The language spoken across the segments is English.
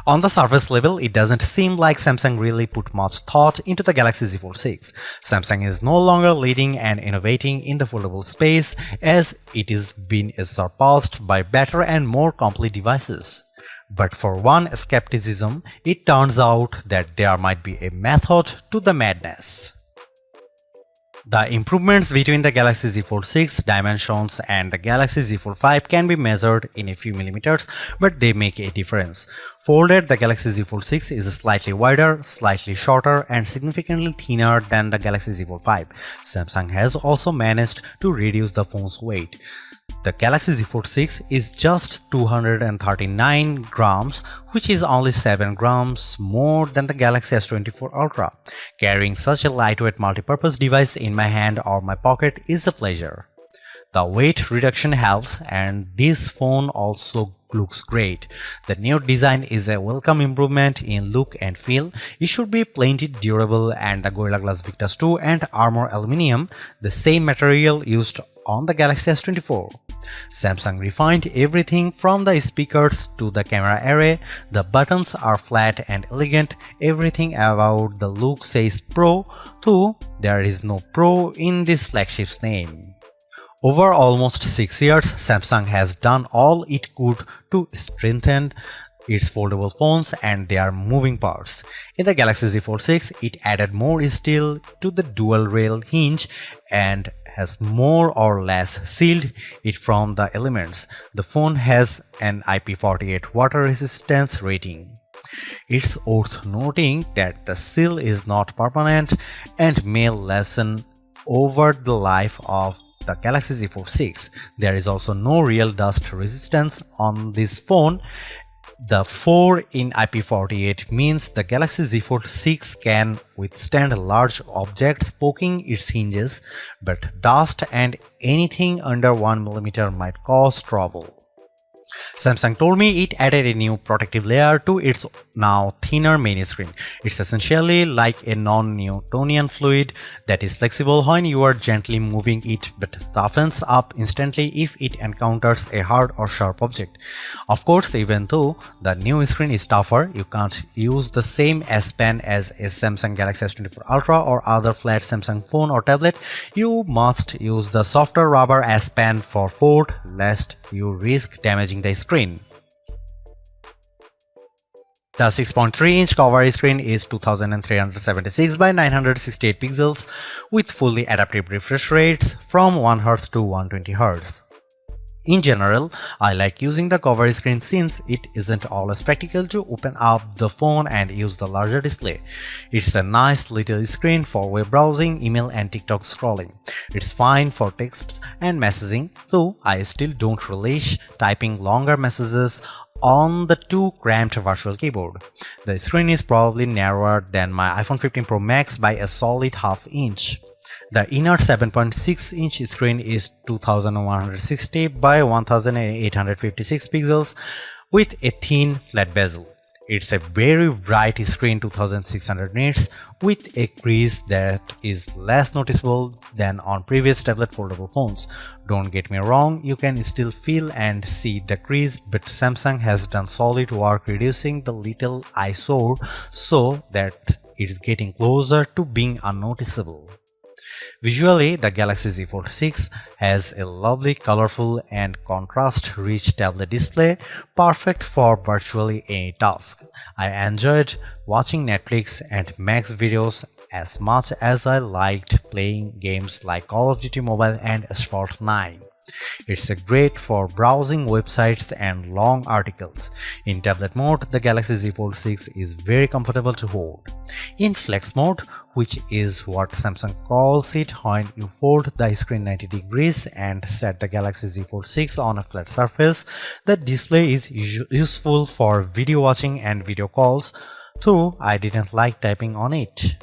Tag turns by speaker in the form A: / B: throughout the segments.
A: On the surface level, it doesn't seem like Samsung really put much thought into the Galaxy Z Fold 6. Samsung is no longer leading and innovating in the foldable space, as it is being surpassed by better and more complete devices. But for one skepticism, it turns out that there might be a method to the madness. The improvements between the Galaxy Z Fold 6 dimensions and the Galaxy Z Fold 5 can be measured in a few millimeters, but they make a difference. Folded, the Galaxy Z Fold 6 is slightly wider, slightly shorter, and significantly thinner than the Galaxy Z Fold 5. Samsung has also managed to reduce the phone's weight. The Galaxy Z Fold 6 is just 239 grams, which is only 7 grams more than the Galaxy S24 Ultra. Carrying such a lightweight multi-purpose device in my hand or my pocket is a pleasure. The weight reduction helps, and this phone also looks great. The new design is a welcome improvement in look and feel. It should be plenty durable, and the Gorilla Glass Victus 2 and Armor Aluminium, the same material used on the Galaxy S24. Samsung refined everything from the speakers to the camera array. The buttons are flat and elegant. Everything about the look says Pro, though there is no Pro in this flagship's name. Over almost 6 years, Samsung has done all it could to strengthen its foldable phones and their moving parts. In the Galaxy Z Fold 6, it added more steel to the dual rail hinge and has more or less sealed it from the elements. The phone has an IP48 water resistance rating. It's worth noting that the seal is not permanent and may lessen over the life of the Galaxy Z Fold 6. There is also no real dust resistance on this phone. The 4 in IP48 means the Galaxy Z Fold 6 can withstand large objects poking its hinges, but dust and anything under 1 mm might cause trouble. Samsung told me it added a new protective layer to its now thinner main screen. It's essentially like a non-Newtonian fluid that is flexible when you are gently moving it but toughens up instantly if it encounters a hard or sharp object. Of course, even though the new screen is tougher, you can't use the same S Pen as a Samsung Galaxy S24 Ultra or other flat Samsung phone or tablet. You must use the softer rubber S Pen for fold, lest you risk damaging the screen. The 6.3-inch cover screen is 2376 by 968 pixels with fully adaptive refresh rates from 1Hz to 120Hz. In general, I like using the cover screen since it isn't always practical to open up the phone and use the larger display. It's a nice little screen for web browsing, email and TikTok scrolling. It's fine for texts and messaging, though I still don't relish typing longer messages on the too cramped virtual keyboard. The screen is probably narrower than my iPhone 15 Pro Max by a solid half inch. The inner 7.6-inch screen is 2160 by 1856 pixels with a thin flat bezel. It's a very bright screen, 2600 nits, with a crease that is less noticeable than on previous tablet foldable phones. Don't get me wrong, you can still feel and see the crease, but Samsung has done solid work reducing the little eyesore so that it's getting closer to being unnoticeable. Visually, the Galaxy Z Fold 6 has a lovely, colorful and contrast-rich tablet display, perfect for virtually any task. I enjoyed watching Netflix and Max videos as much as I liked playing games like Call of Duty Mobile and Asphalt 9. It's great for browsing websites and long articles. In tablet mode, the Galaxy Z Fold 6 is very comfortable to hold. In flex mode, which is what Samsung calls it when you fold the screen 90 degrees and set the Galaxy Z Fold 6 on a flat surface, the display is useful for video watching and video calls, though I didn't like typing on it.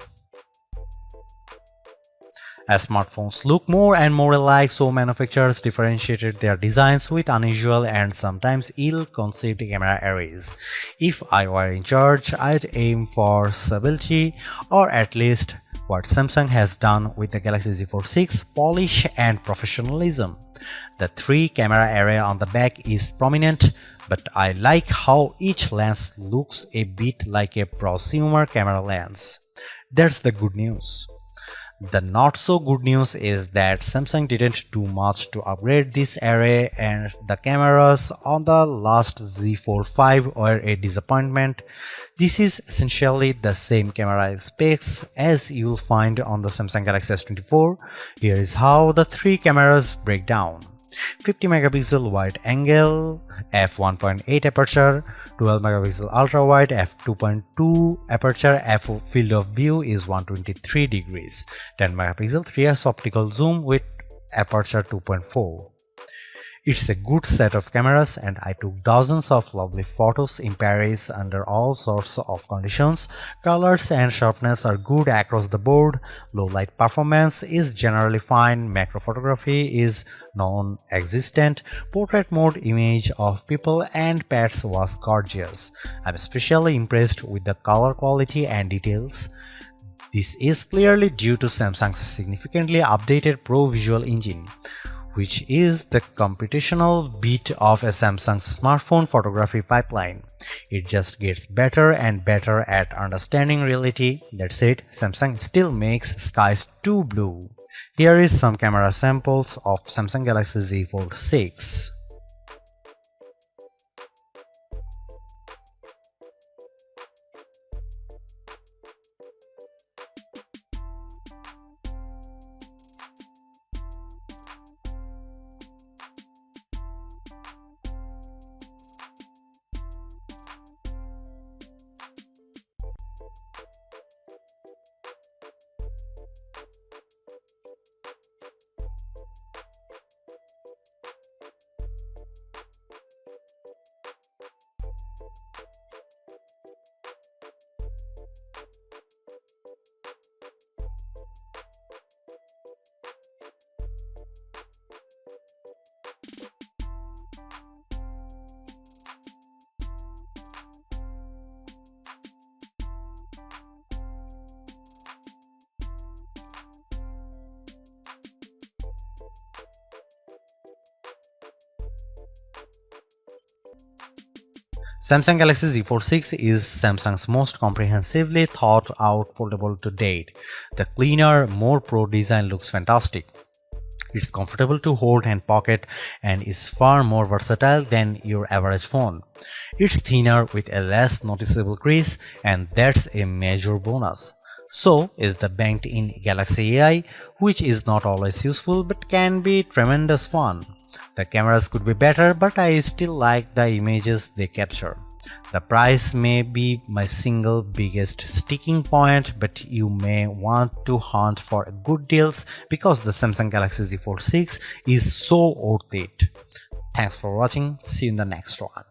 A: As smartphones look more and more alike, so manufacturers differentiated their designs with unusual and sometimes ill-conceived camera arrays. If I were in charge, I'd aim for stability, or at least what Samsung has done with the Galaxy Z Fold 6, polish and professionalism. The 3-camera array on the back is prominent, but I like how each lens looks a bit like a prosumer camera lens. That's the good news. The not so good news is that Samsung didn't do much to upgrade this array, and the cameras on the last Z Fold 5 were a disappointment. This is essentially the same camera specs as you'll find on the Samsung Galaxy S24. Here is how the 3 cameras break down. 50 megapixel wide angle, f1.8 aperture, 12 megapixel ultra wide, f2.2 aperture, f field of view is 123 degrees, 10 megapixel 3x optical zoom with aperture 2.4. It's a good set of cameras, and I took dozens of lovely photos in Paris under all sorts of conditions. Colors and sharpness are good across the board. Low light performance is generally fine. Macro photography is non-existent. Portrait mode image of people and pets was gorgeous. I'm especially impressed with the color quality and details. This is clearly due to Samsung's significantly updated Pro Visual Engine, which is the computational bit of a Samsung's smartphone photography pipeline. It just gets better and better at understanding reality. That said, Samsung still makes skies too blue. Here is some camera samples of Samsung Galaxy Z Fold 6. Samsung Galaxy Z Fold 6 is Samsung's most comprehensively thought out foldable to date. The cleaner, more pro design looks fantastic. It's comfortable to hold and pocket and is far more versatile than your average phone. It's thinner with a less noticeable crease, and that's a major bonus. So is the banked-in Galaxy AI, which is not always useful but can be tremendous fun. The cameras could be better, but I still like the images they capture. The price may be my single biggest sticking point, but you may want to hunt for good deals because the Samsung Galaxy Z Fold 6 is so worth it. Thanks for watching. See you in the next one.